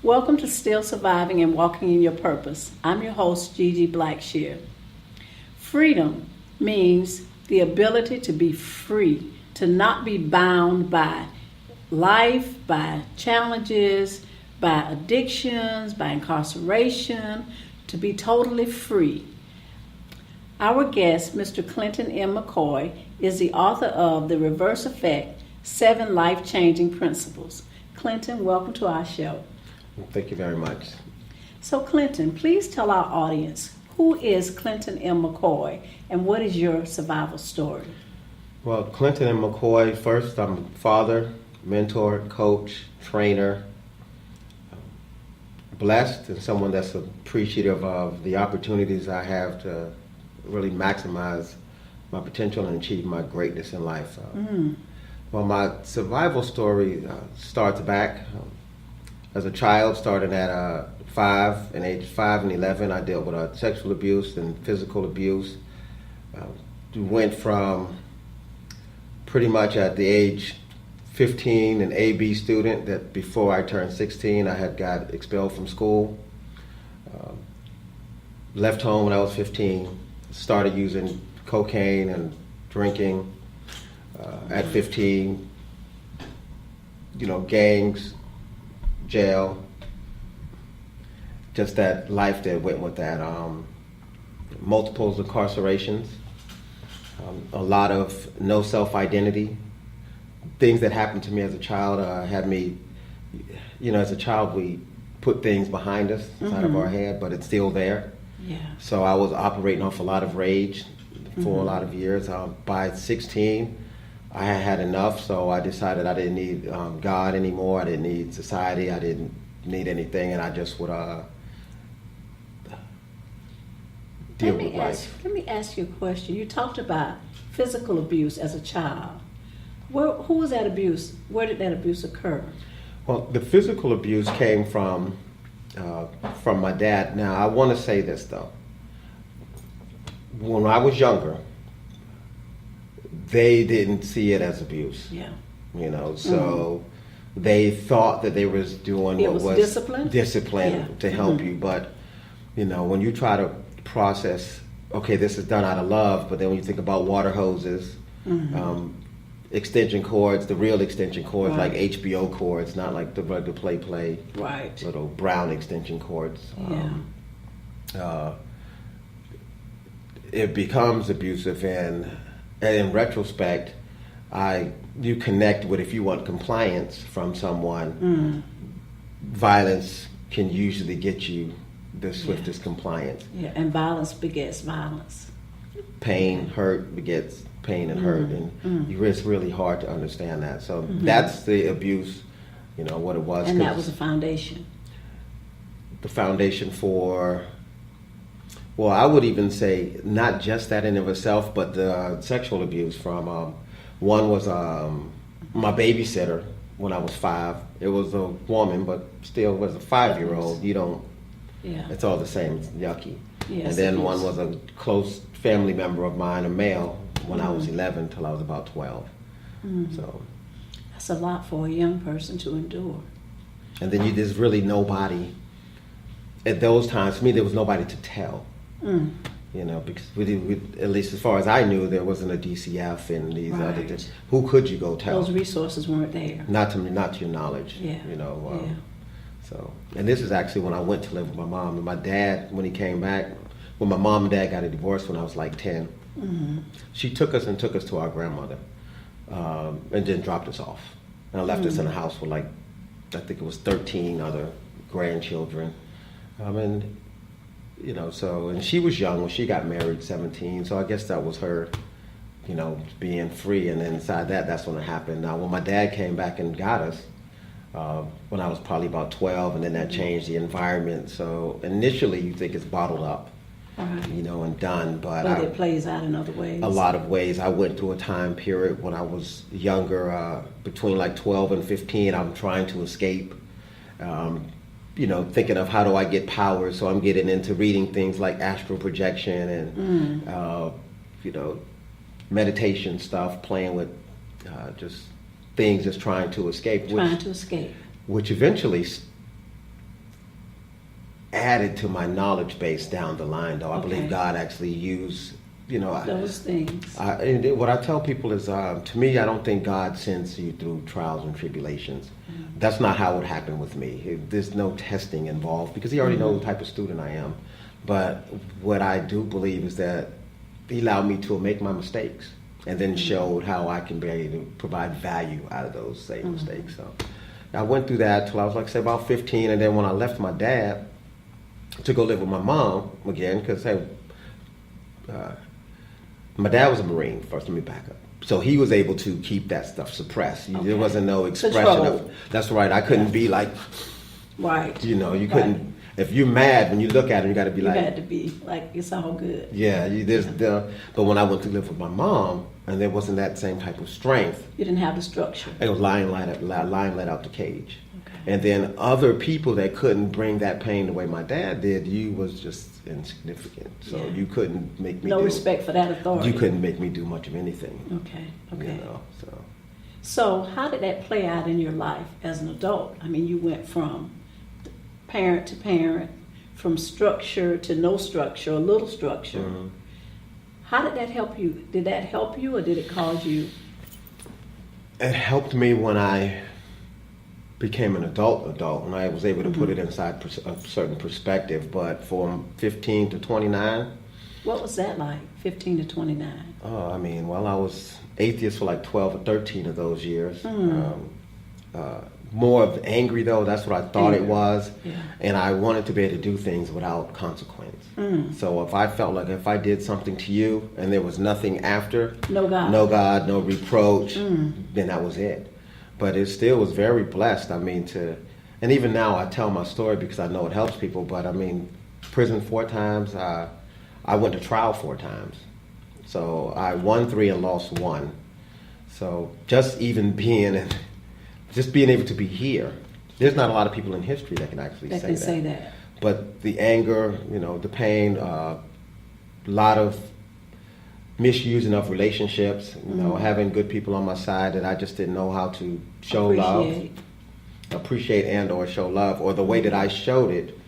Welcome to Still Surviving and Walking in Your Purpose. I'm your host, Gigi Blackshear. Freedom means the ability to be free, to not be bound by life, by challenges, by addictions, by incarceration, to be totally free. Our guest, Mr. Clinton M. McCoy, is the author of The Reverse Effect, 7 Life-Changing Principles. Clinton, welcome to our show. Thank you very much. So Clinton, please tell our audience, who is Clinton M. McCoy and what is your survival story? Well, Clinton M. McCoy, first, I'm a father, mentor, coach, trainer, blessed and someone that's appreciative of the opportunities I have to really maximize my potential and achieve my greatness in life. Well, my survival story starts back. As a child, starting at age 5 and 11, I dealt with sexual abuse and physical abuse. Went from pretty much at the age 15 an A-B student that before I turned 16, I had got expelled from school. Left home when I was 15, started using cocaine and drinking. At 15, gangs, jail, just that life that went with that. Multiples incarcerations, a lot of no self-identity. Things that happened to me as a child had me, as a child we put things behind us, inside of our head, but it's still there. Yeah. So I was operating off a lot of rage for a lot of years. By 16, I had enough, so I decided I didn't need God anymore. I didn't need society. I didn't need anything, and I just would deal with life. Let me ask you a question. You talked about physical abuse as a child. Who was that abuse? Where did that abuse occur? Well, the physical abuse came from my dad. Now, I want to say this, though. When I was younger, they didn't see it as abuse. Yeah. So they thought that they was doing what was discipline to help you. But, when you try to process, okay, this is done out of love, but then when you think about water hoses, extension cords, the real extension cords, like HBO cords, not like the regular play, right? Little brown extension cords. It becomes abusive, and in retrospect, you connect with, if you want compliance from someone, violence can usually get you the swiftest compliance. Yeah, and violence begets violence. Pain, hurt begets pain and hurt, and it's really hard to understand that. So that's the abuse, what it was. And that was the foundation. The foundation for, well, I would even say not just that in of itself, but the sexual abuse from, one was my babysitter when I was 5. It was a woman, but still was a 5-year-old. It's all the same, it's yucky. Yes, and then one was a close family member of mine, a male, when I was 11 till I was about 12. So that's a lot for a young person to endure. And then there's really nobody, at those times, for me, there was nobody to tell. Because at least as far as I knew, there wasn't a DCF and these Right. other things. Who could you go tell? Those resources weren't there. Not to your knowledge. Yeah. So, and this is actually when I went to live with my mom. And my dad, when he came back, when my mom and dad got a divorce when I was like 10, she took us to our grandmother, and then dropped us off. And left us in a house with I think it was 13 other grandchildren. And she was young when she got married, 17. So I guess that was her, being free. And then inside that's when it happened. Now, when my dad came back and got us, when I was probably about 12, and then that changed the environment. So initially you think it's bottled up, Right. And done. But it plays out in other ways. A lot of ways. I went through a time period when I was younger, between 12 and 15, I'm trying to escape. Thinking of how do I get powers. So I'm getting into reading things like astral projection and, meditation stuff, playing with just things, just trying to escape. Which eventually added to my knowledge base down the line, though. I believe God actually used, those things. And what I tell people is, to me, I don't think God sends you through trials and tribulations. That's not how it happened with me. There's no testing involved because he already knows the type of student I am. But what I do believe is that he allowed me to make my mistakes and then showed how I can be able to provide value out of those same mistakes. So I went through that till I was say about 15, and then when I left my dad to go live with my mom again, because my dad was a Marine first. Let me back up. So he was able to keep that stuff suppressed. There wasn't no expression of. That's right. I couldn't be like. Right. You couldn't. Right. If you're mad, when you look at him, you got to be like. You had to be like it's all good. Yeah. But when I went to live with my mom, and there wasn't that same type of strength. You didn't have the structure. It was lying let out the cage. And then other people that couldn't bring that pain the way my dad did, you was just insignificant. So you couldn't make me respect for that authority. You couldn't make me do much of anything. Okay. So how did that play out in your life as an adult? I mean, you went from parent to parent, from structure to no structure, a little structure. Mm-hmm. How did that help you? Did that help you, or did it cause you? It helped me when I became an adult, and I was able to put it inside a certain perspective. But from 15 to 29. What was that like, 15 to 29? Oh, I mean, I was atheist for 12 or 13 of those years. More of angry, though. That's what I thought it was. Yeah. And I wanted to be able to do things without consequence. So if I felt like if I did something to you and there was nothing after, no God, no reproach, then that was it. But it still was very blessed. I mean, and even now I tell my story because I know it helps people. But I mean, prison 4 times. I went to trial 4 times. So I won 3 and lost 1. So just even being able to be here. There's not a lot of people in history that can actually say that. But the anger, the pain, a lot of misusing of relationships, having good people on my side that I just didn't know how to appreciate and or show love, or the way that I showed it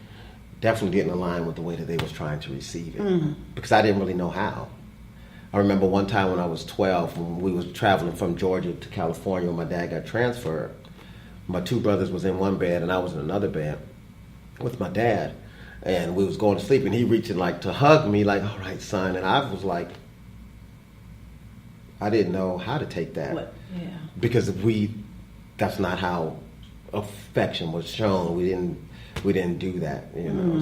definitely didn't align with the way that they was trying to receive it, because I didn't really know how. I remember one time when I was 12, when we was traveling from Georgia to California when my dad got transferred. My 2 brothers was in one bed and I was in another bed with my dad, and we was going to sleep, and he reached in to hug me, all right, son, and I was like, I didn't know how to take that. Because that's not how affection was shown. We didn't do that,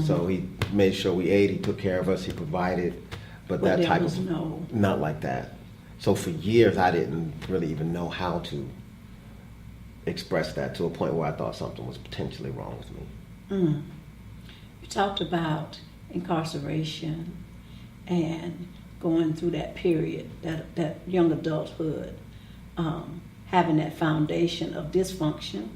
So he made sure we ate, he took care of us, he provided, but that type of not like that. So for years I didn't really even know how to express that, to a point where I thought something was potentially wrong with me. You talked about incarceration and going through that period, that young adulthood, having that foundation of dysfunction,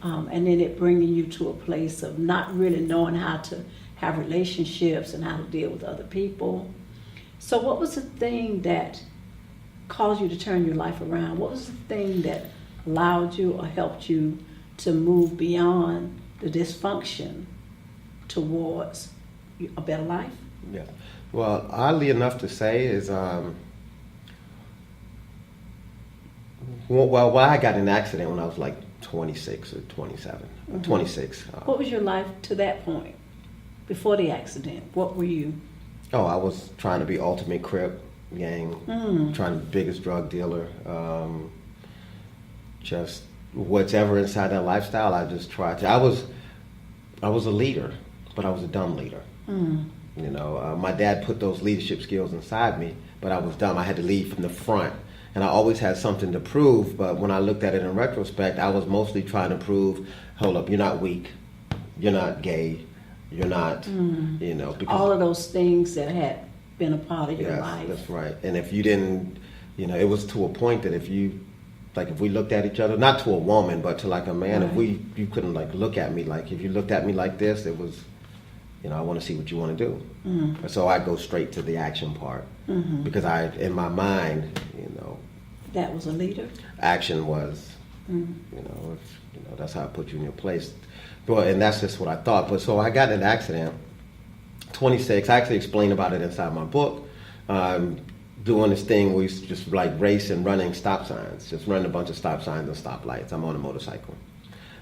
and then it bringing you to a place of not really knowing how to have relationships and how to deal with other people. So what was the thing that caused you to turn your life around? What was the thing that allowed you or helped you to move beyond the dysfunction towards a better life? Yeah. Well, oddly enough to say is, well, I got in an accident when I was like 26 or 27. 26. What was your life to that point? Before the accident, what were you? Oh, I was trying to be ultimate Crip gang, trying to be biggest drug dealer. Just whatever inside that lifestyle, I just tried to. I was a leader, but I was a dumb leader. You know, my dad put those leadership skills inside me, but I was dumb. I had to lead from the front. And I always had something to prove, but when I looked at it in retrospect, I was mostly trying to prove, hold up, you're not weak, you're not gay, you're not, you know. Because all of those things that had been a part of your life. That's right. And if you didn't, you know, it was to a point that if you, like if we looked at each other, not to a woman, but to like a man, if you couldn't like look at me, like if you looked at me like this, it was, you know, I want to see what you want to do. So I go straight to the action part because in my mind, you know, that was a leader. Action was, you know, that's how I put you in your place. But, and that's just what I thought. But so I got in an accident, 26. I actually explain about it inside my book. Doing this thing where we just like race and running stop signs, just running a bunch of stop signs and stoplights. I'm on a motorcycle.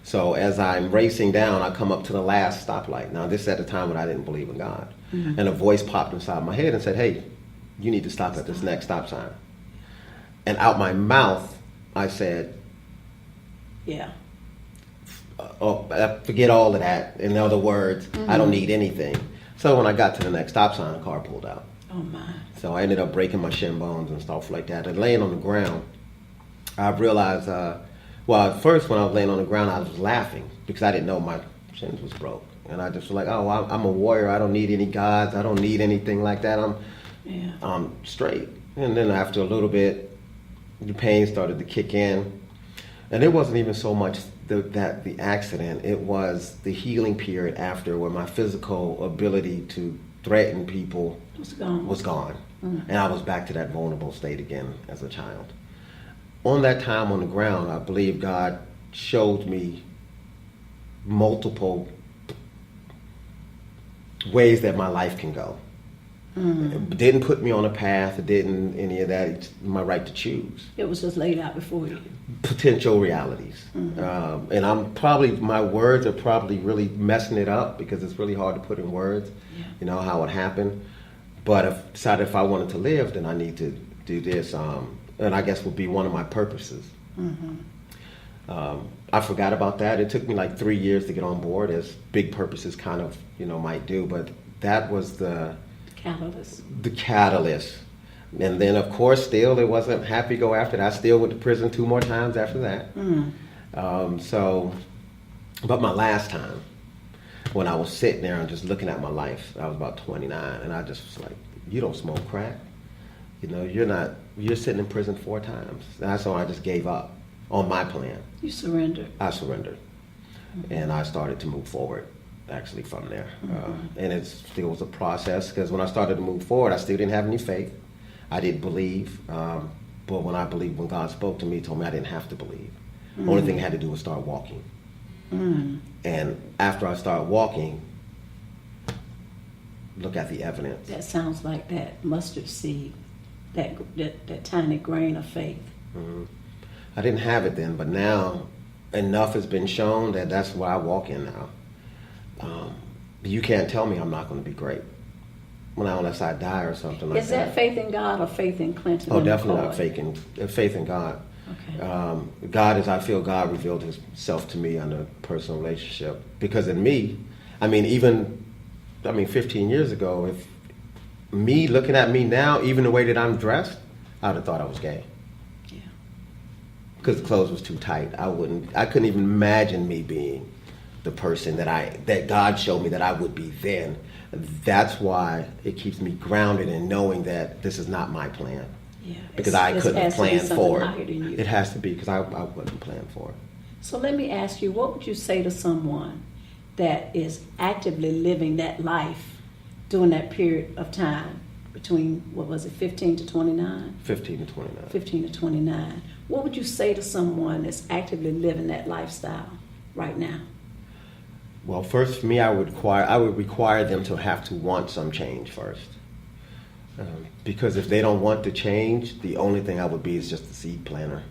So as I'm racing down, I come up to the last stoplight. Now, this is at the time when I didn't believe in God. And a voice popped inside my head and said, hey, you need to stop at this next stop sign. And out my mouth, I said, forget all of that. In other words, I don't need anything. So when I got to the next stop sign, a car pulled out. Oh, my. So I ended up breaking my shin bones and stuff like that. And laying on the ground, I realized, well, at first when I was laying on the ground, I was laughing because I didn't know my shins was broke. And I just was like, oh, I'm a warrior. I don't need any gods. I don't need anything like that. I'm straight. And then after a little bit, the pain started to kick in. And it wasn't even so much the accident. It was the healing period after where my physical ability to threaten people was gone. And I was back to that vulnerable state again as a child. On that time on the ground, I believe God showed me multiple ways that my life can go. It didn't put me on a path. It didn't any of that. It's my right to choose. It was just laid out before you. Potential realities. And my words are probably really messing it up because it's really hard to put in words, you know, how it happened. But I decided if I wanted to live, then I need to do this. And I guess would be one of my purposes. I forgot about that. It took me like 3 years to get on board, as big purposes kind of, you know, might do. But that was the catalyst. And then, of course, still it wasn't happy go after that. I still went to prison 2 more times after that. But my last time, when I was sitting there and just looking at my life, I was about 29, and I just was like, you don't smoke crack. You know, you're sitting in prison 4 times. That's when I just gave up on my plan. You surrendered. I surrendered. And I started to move forward, actually, from there. And it still was a process, because when I started to move forward, I still didn't have any faith. I didn't believe. But when God spoke to me, he told me I didn't have to believe. The only thing I had to do was start walking. And after I started walking, look at the evidence. That sounds like that mustard seed, that tiny grain of faith. I didn't have it then, but now enough has been shown that that's where I walk in now. You can't tell me I'm not going to be great. Well, unless I die or something like that. Is that faith in God or faith in Clinton? Oh, definitely not faith in God. Okay. I feel God revealed himself to me on a personal relationship. Because in me, 15 years ago, if me looking at me now, even the way that I'm dressed, I would have thought I was gay. Yeah. Because the clothes was too tight. I couldn't even imagine me being the person that God showed me that I would be then. That's why it keeps me grounded in knowing that this is not my plan. Yeah, because I couldn't have planned for it. It has to be, because I wasn't planned for it. So let me ask you, what would you say to someone that is actively living that life during that period of time between, 15 to 29? 15 to 29. 15 to 29. What would you say to someone that's actively living that lifestyle right now? Well, first for me, I would require them to have to want some change first. Because if they don't want to change, the only thing I would be is just a seed planter.